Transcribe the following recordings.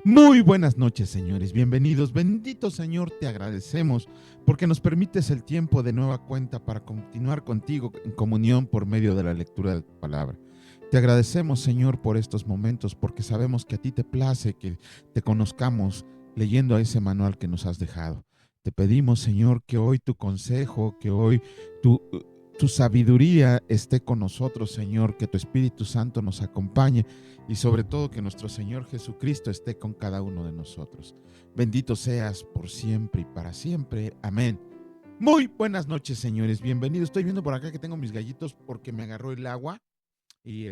Muy buenas noches, señores. Bienvenidos. Bendito Señor, te agradecemos porque nos permites el tiempo de nueva cuenta para continuar contigo en comunión por medio de la lectura de tu palabra. Te agradecemos, Señor, por estos momentos porque sabemos que a ti te place que te conozcamos leyendo a ese manual que nos has dejado. Te pedimos, Señor, que hoy tu consejo, que hoy tu, tu sabiduría esté con nosotros, Señor, que tu Espíritu Santo nos acompañe y sobre todo que nuestro Señor Jesucristo esté con cada uno de nosotros. Bendito seas por siempre y para siempre. Amén. Muy buenas noches, señores. Bienvenidos. Estoy viendo por acá que tengo mis gallitos porque me agarró el agua y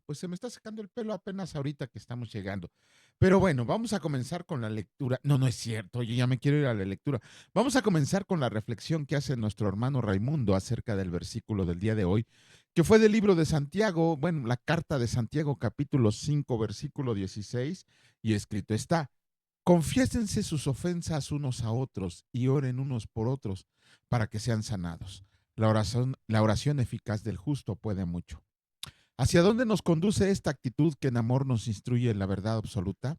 pues se me está secando el pelo apenas ahorita que estamos llegando. Pero bueno, vamos a comenzar con la lectura. No, no es cierto, yo ya me quiero ir a la lectura. Vamos a comenzar con la reflexión que hace nuestro hermano Raimundo acerca del versículo del día de hoy, que fue del libro de Santiago, bueno, la carta de Santiago, capítulo 5, versículo 16, y escrito está: confiésense sus ofensas unos a otros y oren unos por otros para que sean sanados. La oración eficaz del justo puede mucho. ¿Hacia dónde nos conduce esta actitud que en amor nos instruye en la verdad absoluta?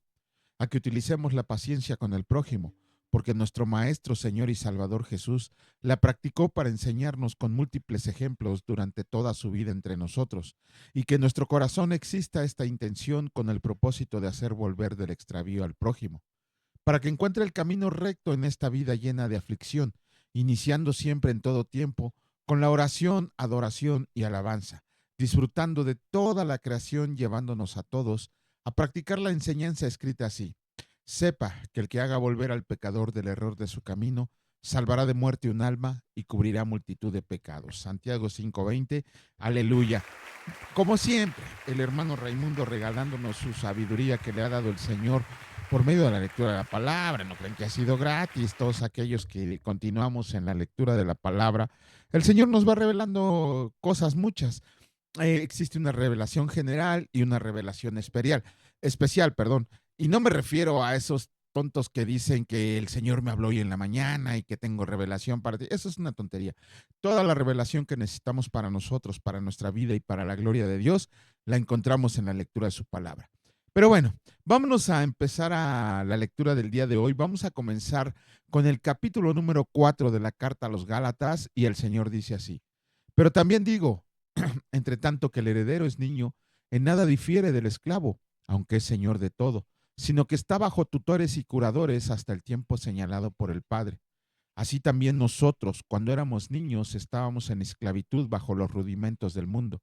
A que utilicemos la paciencia con el prójimo, porque nuestro Maestro, Señor y Salvador Jesús la practicó para enseñarnos con múltiples ejemplos durante toda su vida entre nosotros, y que en nuestro corazón exista esta intención con el propósito de hacer volver del extravío al prójimo, para que encuentre el camino recto en esta vida llena de aflicción, iniciando siempre en todo tiempo con la oración, adoración y alabanza, disfrutando de toda la creación, llevándonos a todos a practicar la enseñanza escrita así: sepa que el que haga volver al pecador del error de su camino, salvará de muerte un alma y cubrirá multitud de pecados. Santiago 5:20, aleluya. Como siempre, el hermano Raimundo regalándonos su sabiduría que le ha dado el Señor por medio de la lectura de la palabra. No creen que ha sido gratis. Todos aquellos que continuamos en la lectura de la palabra, el Señor nos va revelando cosas muchas. Existe una revelación general y una revelación especial, perdón. Y no me refiero a esos tontos que dicen que el Señor me habló hoy en la mañana y que tengo revelación para ti. Eso es una tontería. Toda la revelación que necesitamos para nosotros, para nuestra vida y para la gloria de Dios, la encontramos en la lectura de su palabra. Pero bueno, vámonos a empezar a la lectura del día de hoy. Vamos a comenzar con el capítulo número 4 de la carta a los Gálatas, y el Señor dice así: pero también digo, entre tanto que el heredero es niño, en nada difiere del esclavo, aunque es señor de todo, sino que está bajo tutores y curadores hasta el tiempo señalado por el Padre. Así también nosotros, cuando éramos niños, estábamos en esclavitud bajo los rudimentos del mundo.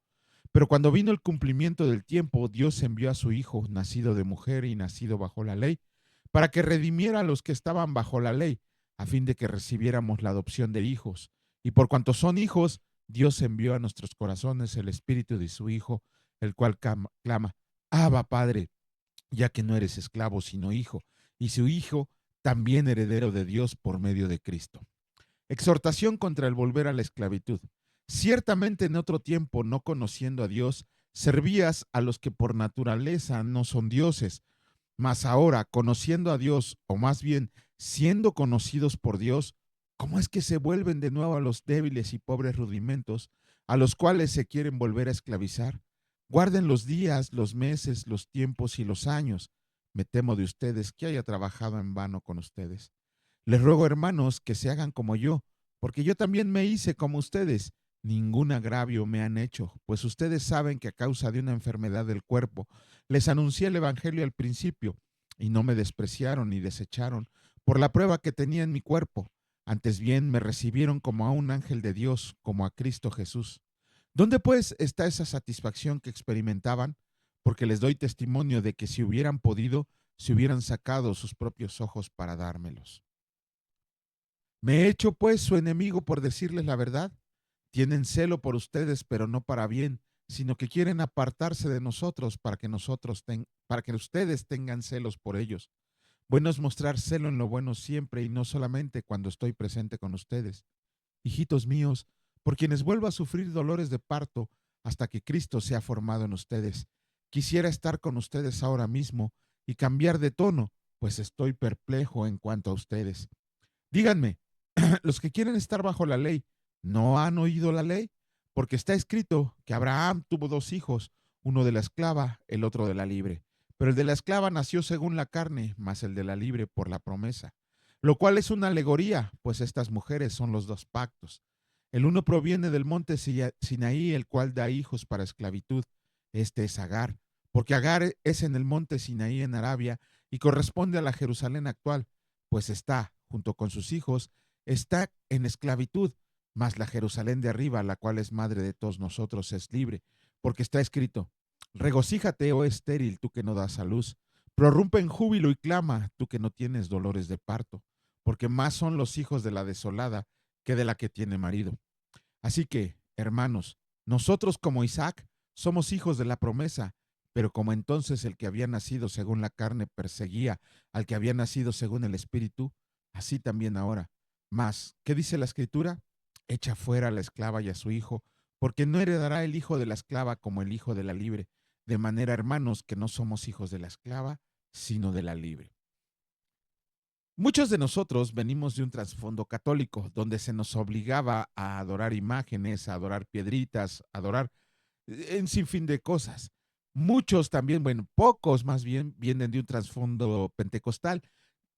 Pero cuando vino el cumplimiento del tiempo, Dios envió a su Hijo, nacido de mujer y nacido bajo la ley, para que redimiera a los que estaban bajo la ley, a fin de que recibiéramos la adopción de hijos. Y por cuanto son hijos, Dios envió a nuestros corazones el espíritu de su Hijo, el cual clama: Abba, Padre, ya que no eres esclavo, sino hijo, y su Hijo también heredero de Dios por medio de Cristo. Exhortación contra el volver a la esclavitud. Ciertamente en otro tiempo, no conociendo a Dios, servías a los que por naturaleza no son dioses, mas ahora, conociendo a Dios, o más bien siendo conocidos por Dios, ¿cómo es que se vuelven de nuevo a los débiles y pobres rudimentos, a los cuales se quieren volver a esclavizar? Guarden los días, los meses, los tiempos y los años. Me temo de ustedes que haya trabajado en vano con ustedes. Les ruego, hermanos, que se hagan como yo, porque yo también me hice como ustedes. Ningún agravio me han hecho, pues ustedes saben que a causa de una enfermedad del cuerpo les anuncié el Evangelio al principio, y no me despreciaron ni desecharon por la prueba que tenía en mi cuerpo. Antes bien me recibieron como a un ángel de Dios, como a Cristo Jesús. ¿Dónde pues está esa satisfacción que experimentaban? Porque les doy testimonio de que si hubieran podido, se hubieran sacado sus propios ojos para dármelos. ¿Me he hecho pues su enemigo por decirles la verdad? Tienen celo por ustedes, pero no para bien, sino que quieren apartarse de nosotros para que ustedes tengan celos por ellos. Bueno es mostrar celo en lo bueno siempre y no solamente cuando estoy presente con ustedes. Hijitos míos, por quienes vuelvo a sufrir dolores de parto hasta que Cristo sea formado en ustedes. Quisiera estar con ustedes ahora mismo y cambiar de tono, pues estoy perplejo en cuanto a ustedes. Díganme, los que quieren estar bajo la ley, ¿no han oído la ley? Porque está escrito que Abraham tuvo dos hijos, uno de la esclava, el otro de la libre. Pero el de la esclava nació según la carne, mas el de la libre por la promesa. Lo cual es una alegoría, pues estas mujeres son los dos pactos. El uno proviene del monte Sinaí, el cual da hijos para esclavitud. Este es Agar, porque Agar es en el monte Sinaí en Arabia y corresponde a la Jerusalén actual, pues está, junto con sus hijos, está en esclavitud, mas la Jerusalén de arriba, la cual es madre de todos nosotros, es libre, porque está escrito: regocíjate, oh estéril, tú que no das a luz. Prorrumpe en júbilo y clama, tú que no tienes dolores de parto, porque más son los hijos de la desolada que de la que tiene marido. Así que, hermanos, nosotros como Isaac somos hijos de la promesa, pero como entonces el que había nacido según la carne perseguía al que había nacido según el espíritu, así también ahora. Mas, ¿qué dice la escritura? Echa fuera a la esclava y a su hijo, porque no heredará el hijo de la esclava como el hijo de la libre. De manera, hermanos, que no somos hijos de la esclava, sino de la libre. Muchos de nosotros venimos de un trasfondo católico, donde se nos obligaba a adorar imágenes, a adorar piedritas, a adorar en sinfín de cosas. Muchos también, bueno, pocos más bien, vienen de un trasfondo pentecostal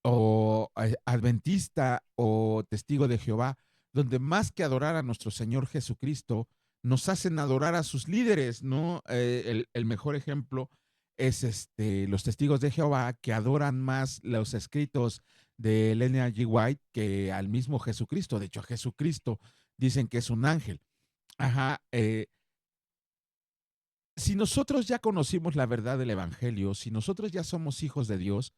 o adventista o testigo de Jehová, donde más que adorar a nuestro Señor Jesucristo, nos hacen adorar a sus líderes, ¿no? El mejor ejemplo es los testigos de Jehová, que adoran más los escritos de Elena G. White que al mismo Jesucristo. De hecho, a Jesucristo dicen que es un ángel. Ajá. Si nosotros ya conocimos la verdad del Evangelio, si nosotros ya somos hijos de Dios,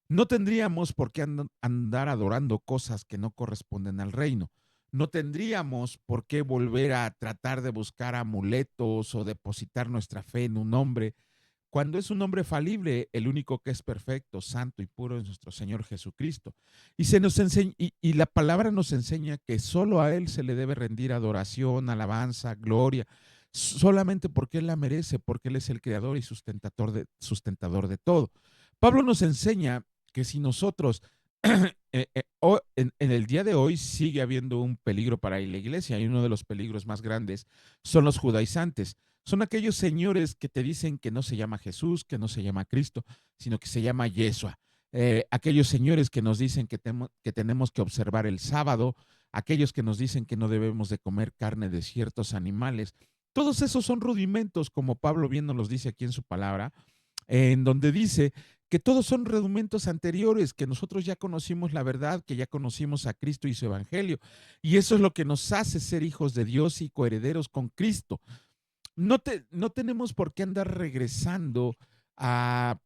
no tendríamos por qué andar adorando cosas que no corresponden al reino. No tendríamos por qué volver a tratar de buscar amuletos o depositar nuestra fe en un hombre, cuando es un hombre falible, el único que es perfecto, santo y puro es nuestro Señor Jesucristo. Y se nos enseña, y la palabra nos enseña que solo a Él se le debe rendir adoración, alabanza, gloria, solamente porque Él la merece, porque Él es el creador y sustentador de todo. Pablo nos enseña que si nosotros en el día de hoy sigue habiendo un peligro para la iglesia, y uno de los peligros más grandes son los judaizantes. Son aquellos señores que te dicen que no se llama Jesús, que no se llama Cristo, sino que se llama Yeshua. Aquellos señores que nos dicen que tenemos que observar el sábado, aquellos que nos dicen que no debemos de comer carne de ciertos animales. Todos esos son rudimentos, como Pablo bien nos los dice aquí en su palabra, en donde dice que todos son rudimentos anteriores, que nosotros ya conocimos la verdad, que ya conocimos a Cristo y su evangelio. Y eso es lo que nos hace ser hijos de Dios y coherederos con Cristo. No tenemos por qué andar regresando a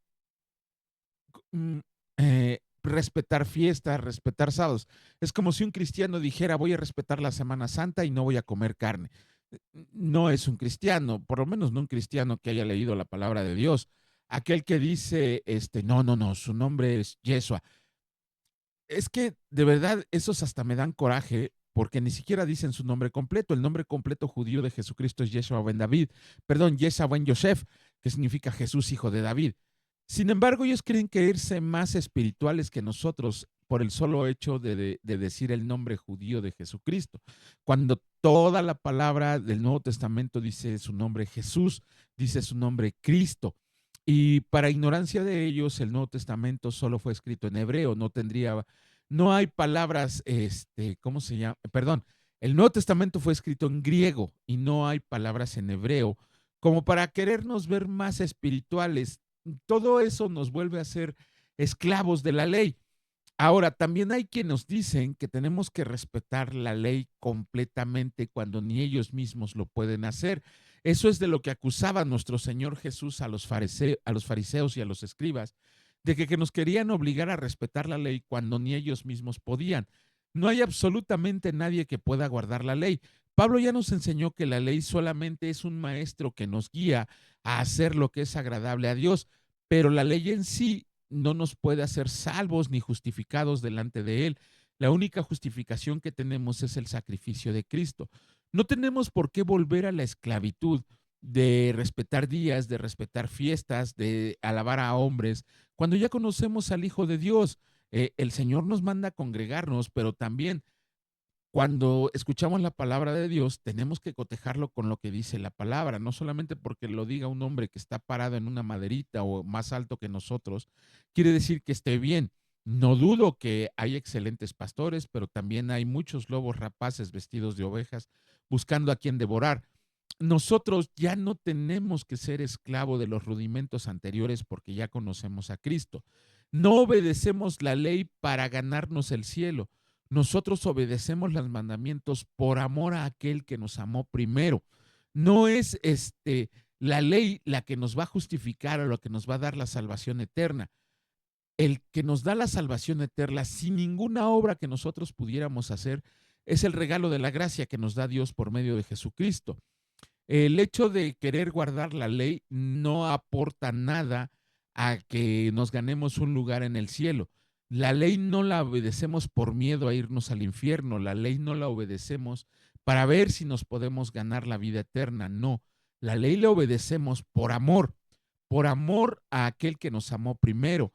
respetar fiestas, respetar sábados. Es como si un cristiano dijera, voy a respetar la Semana Santa y no voy a comer carne. No es un cristiano, por lo menos no un cristiano que haya leído la palabra de Dios. Aquel que dice, no, su nombre es Yeshua. Es que de verdad esos hasta me dan coraje porque ni siquiera dicen su nombre completo. El nombre completo judío de Jesucristo es Yeshua ben David, perdón, Yeshua ben Yosef, que significa Jesús hijo de David. Sin embargo, ellos creen creerse más espirituales que nosotros por el solo hecho de decir el nombre judío de Jesucristo, cuando toda la palabra del Nuevo Testamento dice su nombre Jesús, dice su nombre Cristo. Y para ignorancia de ellos, el Nuevo Testamento solo fue escrito en hebreo, no hay palabras, ¿cómo se llama? Perdón, el Nuevo Testamento fue escrito en griego y no hay palabras en hebreo, como para querernos ver más espirituales. Todo eso nos vuelve a ser esclavos de la ley. Ahora, también hay quienes nos dicen que tenemos que respetar la ley completamente cuando ni ellos mismos lo pueden hacer. Eso es de lo que acusaba nuestro Señor Jesús a los fariseos y a los escribas, de que nos querían obligar a respetar la ley cuando ni ellos mismos podían. No hay absolutamente nadie que pueda guardar la ley. Pablo ya nos enseñó que la ley solamente es un maestro que nos guía a hacer lo que es agradable a Dios, pero la ley en sí no nos puede hacer salvos ni justificados delante de Él. La única justificación que tenemos es el sacrificio de Cristo. No tenemos por qué volver a la esclavitud de respetar días, de respetar fiestas, de alabar a hombres, cuando ya conocemos al Hijo de Dios. El Señor nos manda a congregarnos, pero también Cuando escuchamos la palabra de Dios, tenemos que cotejarlo con lo que dice la palabra, no solamente porque lo diga un hombre que está parado en una maderita o más alto que nosotros, quiere decir que esté bien. No dudo que hay excelentes pastores, pero también hay muchos lobos rapaces vestidos de ovejas buscando a quien devorar. Nosotros ya no tenemos que ser esclavo de los rudimentos anteriores porque ya conocemos a Cristo. No obedecemos la ley para ganarnos el cielo. Nosotros obedecemos los mandamientos por amor a aquel que nos amó primero. No es la ley la que nos va a justificar o la que nos va a dar la salvación eterna. El que nos da la salvación eterna sin ninguna obra que nosotros pudiéramos hacer es el regalo de la gracia que nos da Dios por medio de Jesucristo. El hecho de querer guardar la ley no aporta nada a que nos ganemos un lugar en el cielo. La ley no la obedecemos por miedo a irnos al infierno, la ley no la obedecemos para ver si nos podemos ganar la vida eterna, no. La ley la obedecemos por amor a aquel que nos amó primero.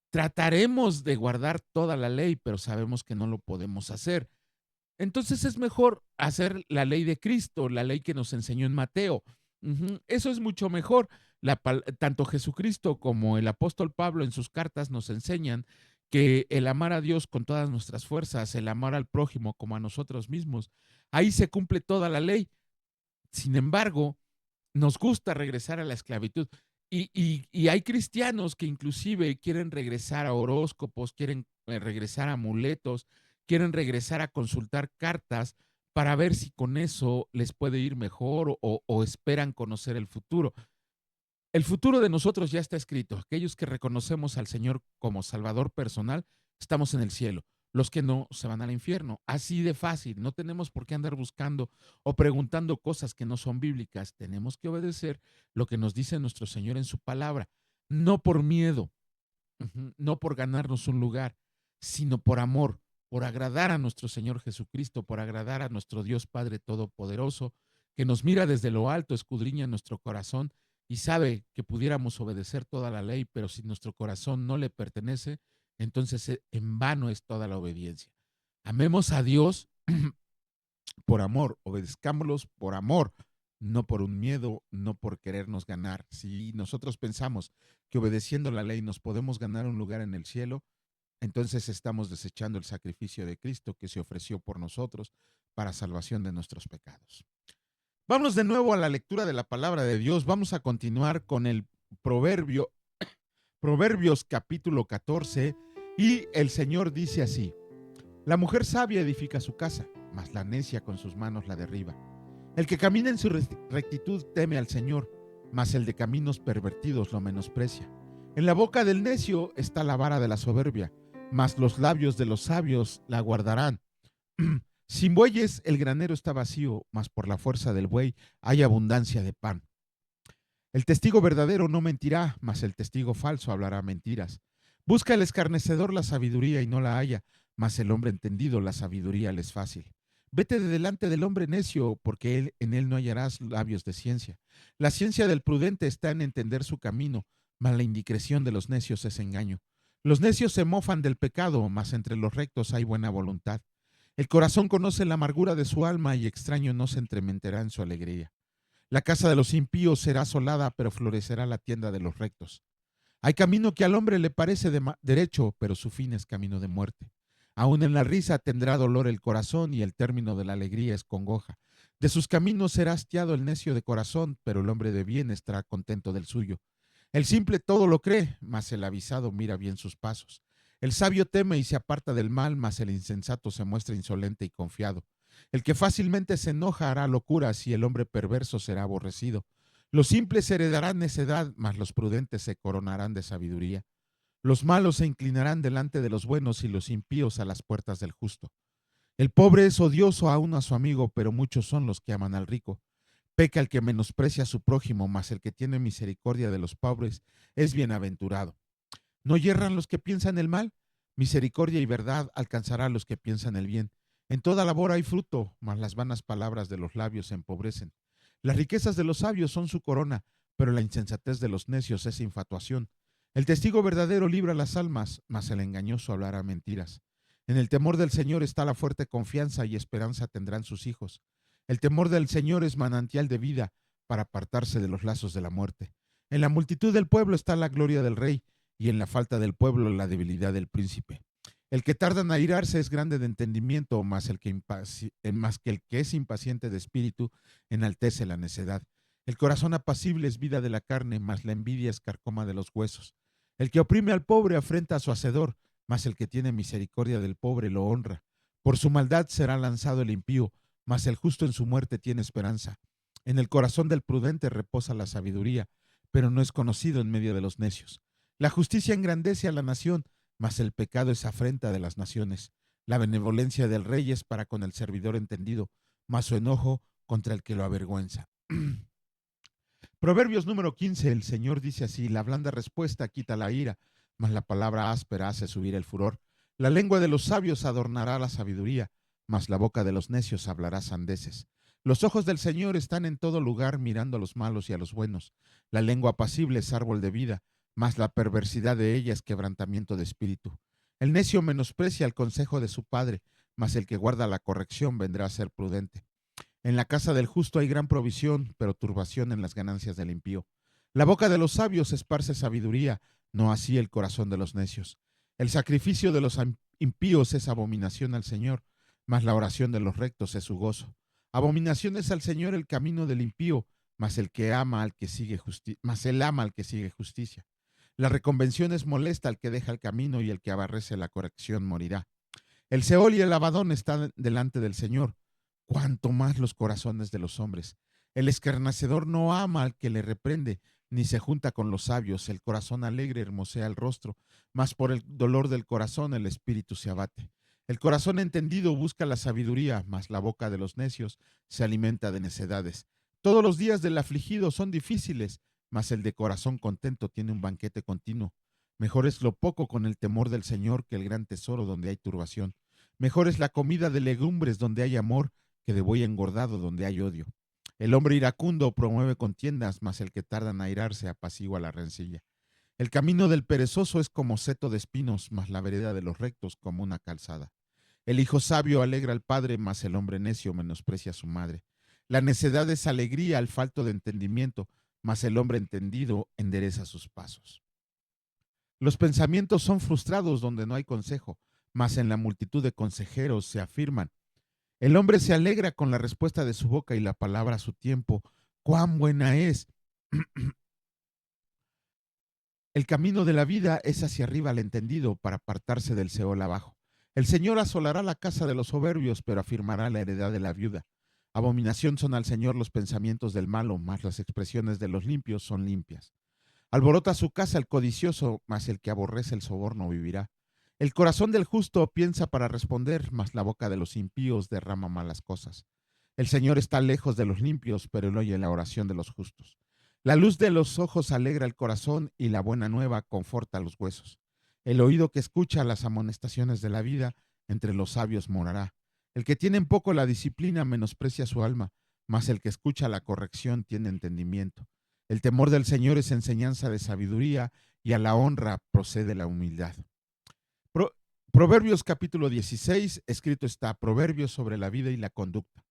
Trataremos de guardar toda la ley, pero sabemos que no lo podemos hacer. Entonces es mejor hacer la ley de Cristo, la ley que nos enseñó en Mateo. Eso es mucho mejor. Tanto Jesucristo como el apóstol Pablo en sus cartas nos enseñan que el amar a Dios con todas nuestras fuerzas, el amar al prójimo como a nosotros mismos, ahí se cumple toda la ley. Sin embargo, nos gusta regresar a la esclavitud. Y hay cristianos que inclusive quieren regresar a horóscopos, quieren regresar a amuletos, quieren regresar a consultar cartas para ver si con eso les puede ir mejor o esperan conocer el futuro. El futuro de nosotros ya está escrito. Aquellos que reconocemos al Señor como Salvador personal, estamos en el cielo. Los que no, se van al infierno. Así de fácil. No tenemos por qué andar buscando o preguntando cosas que no son bíblicas. Tenemos que obedecer lo que nos dice nuestro Señor en su palabra. No por miedo, no por ganarnos un lugar, sino por amor, por agradar a nuestro Señor Jesucristo, por agradar a nuestro Dios Padre Todopoderoso, que nos mira desde lo alto, escudriña nuestro corazón y sabe que pudiéramos obedecer toda la ley, pero si nuestro corazón no le pertenece, entonces en vano es toda la obediencia. Amemos a Dios por amor, obedezcámoslos por amor, no por un miedo, no por querernos ganar. Si nosotros pensamos que obedeciendo la ley nos podemos ganar un lugar en el cielo, entonces estamos desechando el sacrificio de Cristo que se ofreció por nosotros para salvación de nuestros pecados. Vamos de nuevo a la lectura de la palabra de Dios. Vamos a continuar con el Proverbios capítulo 14, y el Señor dice así: la mujer sabia edifica su casa, mas la necia con sus manos la derriba. El que camina en su rectitud teme al Señor, mas el de caminos pervertidos lo menosprecia. En la boca del necio está la vara de la soberbia, mas los labios de los sabios la guardarán. Sin bueyes el granero está vacío, mas por la fuerza del buey hay abundancia de pan. El testigo verdadero no mentirá, mas el testigo falso hablará mentiras. Busca el escarnecedor la sabiduría y no la halla, mas el hombre entendido la sabiduría le es fácil. Vete de delante del hombre necio, porque en él no hallarás labios de ciencia. La ciencia del prudente está en entender su camino, mas la indiscreción de los necios es engaño. Los necios se mofan del pecado, mas entre los rectos hay buena voluntad. El corazón conoce la amargura de su alma, y extraño no se entremeterá en su alegría. La casa de los impíos será asolada, pero florecerá la tienda de los rectos. Hay camino que al hombre le parece derecho, pero su fin es camino de muerte. Aún en la risa tendrá dolor el corazón, y el término de la alegría es congoja. De sus caminos será hastiado el necio de corazón, pero el hombre de bien estará contento del suyo. El simple todo lo cree, mas el avisado mira bien sus pasos. El sabio teme y se aparta del mal, mas el insensato se muestra insolente y confiado. El que fácilmente se enoja hará locuras, y el hombre perverso será aborrecido. Los simples heredarán necedad, mas los prudentes se coronarán de sabiduría. Los malos se inclinarán delante de los buenos, y los impíos a las puertas del justo. El pobre es odioso aún a su amigo, pero muchos son los que aman al rico. Peca el que menosprecia a su prójimo, mas el que tiene misericordia de los pobres es bienaventurado. ¿No yerran los que piensan el mal? Misericordia y verdad alcanzará a los que piensan el bien. En toda labor hay fruto, mas las vanas palabras de los labios se empobrecen. Las riquezas de los sabios son su corona, pero la insensatez de los necios es infatuación. El testigo verdadero libra las almas, mas el engañoso hablará mentiras. En el temor del Señor está la fuerte confianza y esperanza tendrán sus hijos. El temor del Señor es manantial de vida para apartarse de los lazos de la muerte. En la multitud del pueblo está la gloria del rey y en la falta del pueblo la debilidad del príncipe. El que tarda en airarse es grande de entendimiento, más que el que es impaciente de espíritu enaltece la necedad. El corazón apacible es vida de la carne, mas la envidia es carcoma de los huesos. El que oprime al pobre afrenta a su hacedor, mas el que tiene misericordia del pobre lo honra. Por su maldad será lanzado el impío, mas el justo en su muerte tiene esperanza. En el corazón del prudente reposa la sabiduría, pero no es conocido en medio de los necios. La justicia engrandece a la nación, mas el pecado es afrenta de las naciones. La benevolencia del rey es para con el servidor entendido, mas su enojo contra el que lo avergüenza. Proverbios número 15, el Señor dice así: la blanda respuesta quita la ira, mas la palabra áspera hace subir el furor. La lengua de los sabios adornará la sabiduría, mas la boca de los necios hablará sandeces. Los ojos del Señor están en todo lugar, mirando a los malos y a los buenos. La lengua apacible es árbol de vida, mas la perversidad de ella es quebrantamiento de espíritu. El necio menosprecia el consejo de su padre, mas el que guarda la corrección vendrá a ser prudente. En la casa del justo hay gran provisión, pero turbación en las ganancias del impío. La boca de los sabios esparce sabiduría, no así el corazón de los necios. El sacrificio de los impíos es abominación al Señor, mas la oración de los rectos es su gozo. Abominación es al Señor el camino del impío, mas el que ama al que sigue mas él ama al que sigue justicia. La reconvención es molesta al que deja el camino, y el que aborrece la corrección morirá. El Seol y el Abadón están delante del Señor, cuanto más los corazones de los hombres. El escarnecedor no ama al que le reprende, ni se junta con los sabios. El corazón alegre hermosea el rostro, mas por el dolor del corazón el espíritu se abate. El corazón entendido busca la sabiduría, mas la boca de los necios se alimenta de necedades. Todos los días del afligido son difíciles, mas el de corazón contento tiene un banquete continuo. Mejor es lo poco con el temor del Señor que el gran tesoro donde hay turbación. Mejor es la comida de legumbres donde hay amor que de buey engordado donde hay odio. El hombre iracundo promueve contiendas, mas el que tarda en airarse apacigua la rencilla. El camino del perezoso es como seto de espinos, mas la vereda de los rectos como una calzada. El hijo sabio alegra al padre, mas el hombre necio menosprecia a su madre. La necedad es alegría al falto de entendimiento, mas el hombre entendido endereza sus pasos. Los pensamientos son frustrados donde no hay consejo, mas en la multitud de consejeros se afirman. El hombre se alegra con la respuesta de su boca y la palabra a su tiempo. ¡Cuán buena es! El camino de la vida es hacia arriba al entendido, para apartarse del Seol abajo. El Señor asolará la casa de los soberbios, pero afirmará la heredad de la viuda. Abominación son al Señor los pensamientos del malo, mas las expresiones de los limpios son limpias. Alborota su casa el codicioso, mas el que aborrece el soborno vivirá. El corazón del justo piensa para responder, mas la boca de los impíos derrama malas cosas. El Señor está lejos de los limpios, pero él oye la oración de los justos. La luz de los ojos alegra el corazón, y la buena nueva conforta los huesos. El oído que escucha las amonestaciones de la vida, entre los sabios morará. El que tiene en poco la disciplina menosprecia su alma, mas el que escucha la corrección tiene entendimiento. El temor del Señor es enseñanza de sabiduría, y a la honra procede la humildad. Proverbios capítulo 16, escrito está: Proverbios sobre la vida y la conducta.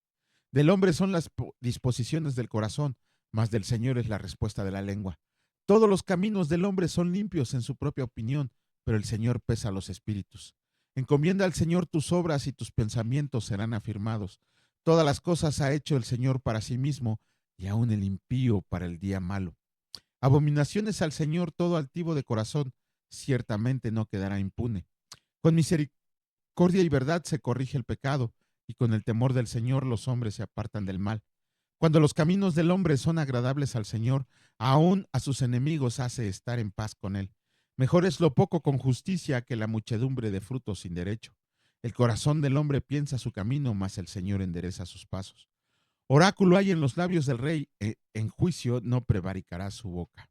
Del hombre son las disposiciones del corazón, mas del Señor es la respuesta de la lengua. Todos los caminos del hombre son limpios en su propia opinión, pero el Señor pesa los espíritus. Encomienda al Señor tus obras y tus pensamientos serán afirmados. Todas las cosas ha hecho el Señor para sí mismo, y aun el impío para el día malo. Abominaciones al Señor todo altivo de corazón, ciertamente no quedará impune. Con misericordia y verdad se corrige el pecado, y con el temor del Señor los hombres se apartan del mal. Cuando los caminos del hombre son agradables al Señor, aún a sus enemigos hace estar en paz con él. Mejor es lo poco con justicia que la muchedumbre de frutos sin derecho. El corazón del hombre piensa su camino, mas el Señor endereza sus pasos. Oráculo hay en los labios del rey, en juicio no prevaricará su boca.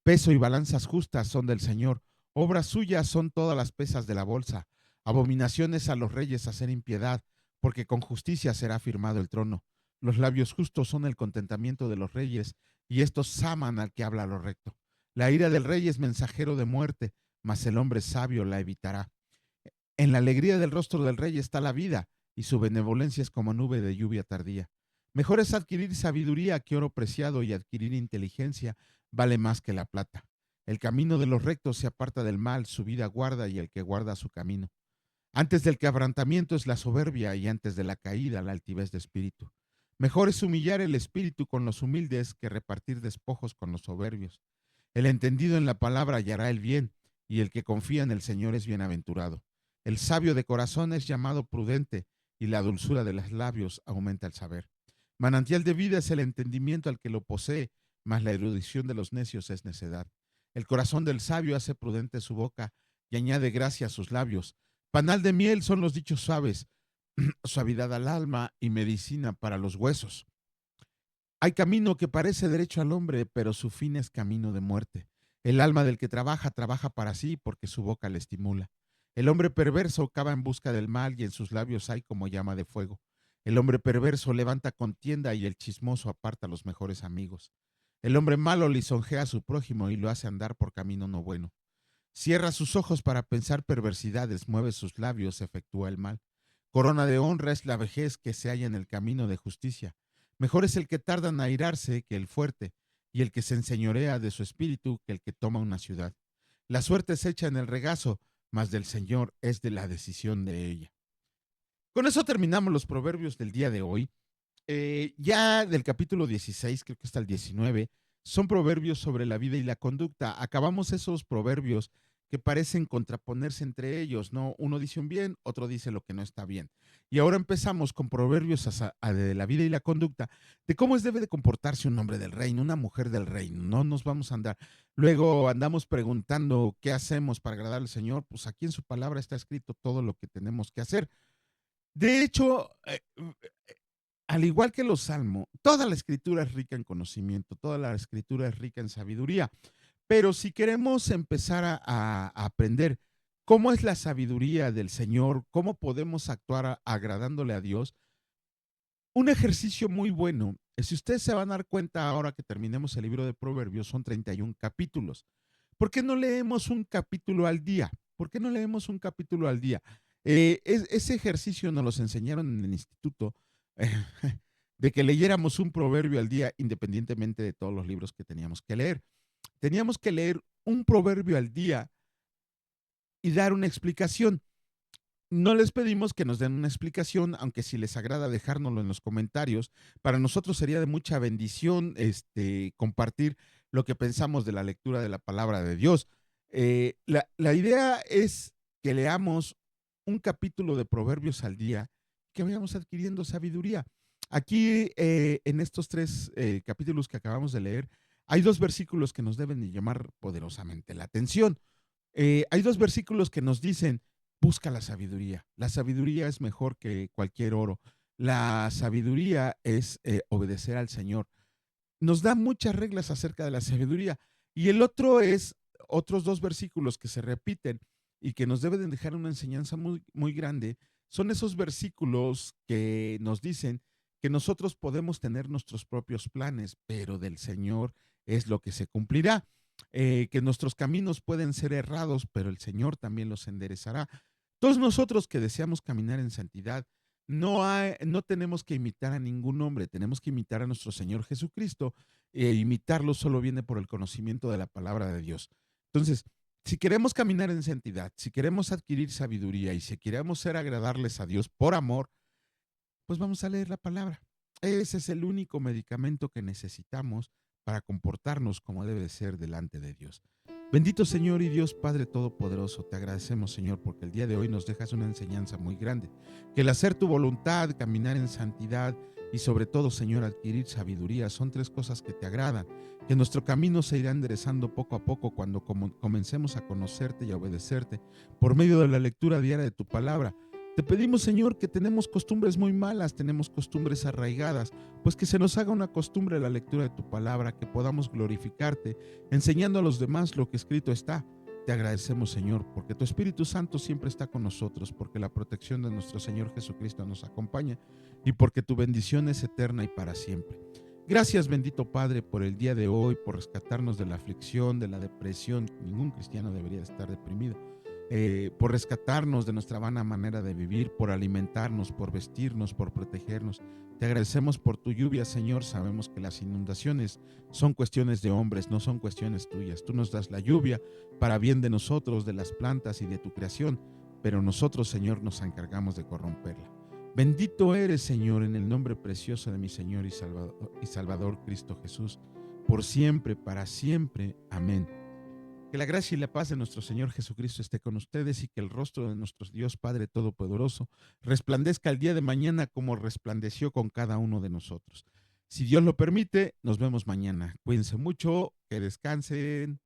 Peso y balanzas justas son del Señor, obras suyas son todas las pesas de la bolsa. Abominaciones a los reyes hacer impiedad, porque con justicia será firmado el trono. Los labios justos son el contentamiento de los reyes, y estos aman al que habla lo recto. La ira del rey es mensajero de muerte, mas el hombre sabio la evitará. En la alegría del rostro del rey está la vida, y su benevolencia es como nube de lluvia tardía. Mejor es adquirir sabiduría que oro preciado, y adquirir inteligencia vale más que la plata. El camino de los rectos se aparta del mal, su vida guarda, y el que guarda su camino. Antes del quebrantamiento es la soberbia, y antes de la caída la altivez de espíritu. Mejor es humillar el espíritu con los humildes que repartir despojos con los soberbios. El entendido en la palabra hallará el bien, y el que confía en el Señor es bienaventurado. El sabio de corazón es llamado prudente, y la dulzura de los labios aumenta el saber. Manantial de vida es el entendimiento al que lo posee, mas la erudición de los necios es necedad. El corazón del sabio hace prudente su boca, y añade gracia a sus labios. Panal de miel son los dichos suaves, suavidad al alma y medicina para los huesos. Hay camino que parece derecho al hombre, pero su fin es camino de muerte. El alma del que trabaja, trabaja para sí, porque su boca le estimula. El hombre perverso cava en busca del mal, y en sus labios hay como llama de fuego. El hombre perverso levanta contienda, y el chismoso aparta a los mejores amigos. El hombre malo lisonjea a su prójimo y lo hace andar por camino no bueno. Cierra sus ojos para pensar perversidades, mueve sus labios, efectúa el mal. Corona de honra es la vejez que se halla en el camino de justicia. Mejor es el que tarda en airarse que el fuerte, y el que se enseñorea de su espíritu que el que toma una ciudad. La suerte se echa en el regazo, mas del Señor es de la decisión de ella. Con eso terminamos los proverbios del día de hoy. Ya del capítulo 16, creo que hasta el 19, son proverbios sobre la vida y la conducta. Acabamos esos proverbios que parecen contraponerse entre ellos, ¿no? Uno dice un bien, otro dice lo que no está bien. Y ahora empezamos con proverbios de la vida y la conducta, de cómo debe de comportarse un hombre del reino, una mujer del reino. No nos vamos a andar. Luego andamos preguntando qué hacemos para agradar al Señor. Pues aquí en su palabra está escrito todo lo que tenemos que hacer. De hecho, al igual que los salmos, toda la escritura es rica en conocimiento, toda la escritura es rica en sabiduría, pero si queremos empezar a aprender cómo es la sabiduría del Señor, cómo podemos actuar agradándole a Dios, un ejercicio muy bueno, si ustedes se van a dar cuenta ahora que terminemos el libro de Proverbios, son 31 capítulos. ¿Por qué no leemos un capítulo al día? ¿Por qué no leemos un capítulo al día? Ese ejercicio nos los enseñaron en el instituto, eh, de que leyéramos un proverbio al día independientemente de todos los libros que teníamos que leer. Teníamos que leer un proverbio al día y dar una explicación. No les pedimos que nos den una explicación, aunque si les agrada dejárnoslo en los comentarios, para nosotros sería de mucha bendición compartir lo que pensamos de la lectura de la palabra de Dios. La idea es que leamos un capítulo de Proverbios al día, que vayamos adquiriendo sabiduría. Aquí, en estos tres capítulos que acabamos de leer, hay dos versículos que nos deben de llamar poderosamente la atención. Hay dos versículos que nos dicen, busca la sabiduría. La sabiduría es mejor que cualquier oro. La sabiduría es obedecer al Señor. Nos da muchas reglas acerca de la sabiduría. Y el otro es otros dos versículos que se repiten y que nos deben dejar una enseñanza muy, muy grande. Son esos versículos que nos dicen que nosotros podemos tener nuestros propios planes, pero del Señor es lo que se cumplirá. Que nuestros caminos pueden ser errados, pero el Señor también los enderezará. Todos nosotros que deseamos caminar en santidad, no tenemos que imitar a ningún hombre, tenemos que imitar a nuestro Señor Jesucristo. Imitarlo solo viene por el conocimiento de la palabra de Dios. Entonces, si queremos caminar en santidad, si queremos adquirir sabiduría y si queremos ser agradables a Dios por amor, pues vamos a leer la palabra. Ese es el único medicamento que necesitamos para comportarnos como debe de ser delante de Dios. Bendito Señor y Dios Padre Todopoderoso, te agradecemos, Señor, porque el día de hoy nos dejas una enseñanza muy grande, que el hacer tu voluntad, caminar en santidad y sobre todo, Señor, adquirir sabiduría son tres cosas que te agradan, que nuestro camino se irá enderezando poco a poco cuando comencemos a conocerte y a obedecerte por medio de la lectura diaria de tu palabra. Te pedimos, Señor, que tenemos costumbres muy malas, tenemos costumbres arraigadas, pues que se nos haga una costumbre la lectura de tu palabra, que podamos glorificarte, enseñando a los demás lo que escrito está. Te agradecemos, Señor, porque tu Espíritu Santo siempre está con nosotros, porque la protección de nuestro Señor Jesucristo nos acompaña y porque tu bendición es eterna y para siempre. Gracias, bendito Padre, por el día de hoy, por rescatarnos de la aflicción, de la depresión. Ningún cristiano debería estar deprimido. por rescatarnos de nuestra vana manera de vivir, por alimentarnos, por vestirnos, por protegernos. Te agradecemos por tu lluvia, Señor. Sabemos que las inundaciones son cuestiones de hombres, no son cuestiones tuyas. Tú nos das la lluvia para bien de nosotros, de las plantas y de tu creación, pero nosotros, Señor, nos encargamos de corromperla. Bendito eres, Señor, en el nombre precioso de mi Señor y Salvador Cristo Jesús, por siempre, para siempre. Amén. Que la gracia y la paz de nuestro Señor Jesucristo esté con ustedes y que el rostro de nuestro Dios Padre Todopoderoso resplandezca el día de mañana como resplandeció con cada uno de nosotros. Si Dios lo permite, nos vemos mañana. Cuídense mucho, que descansen.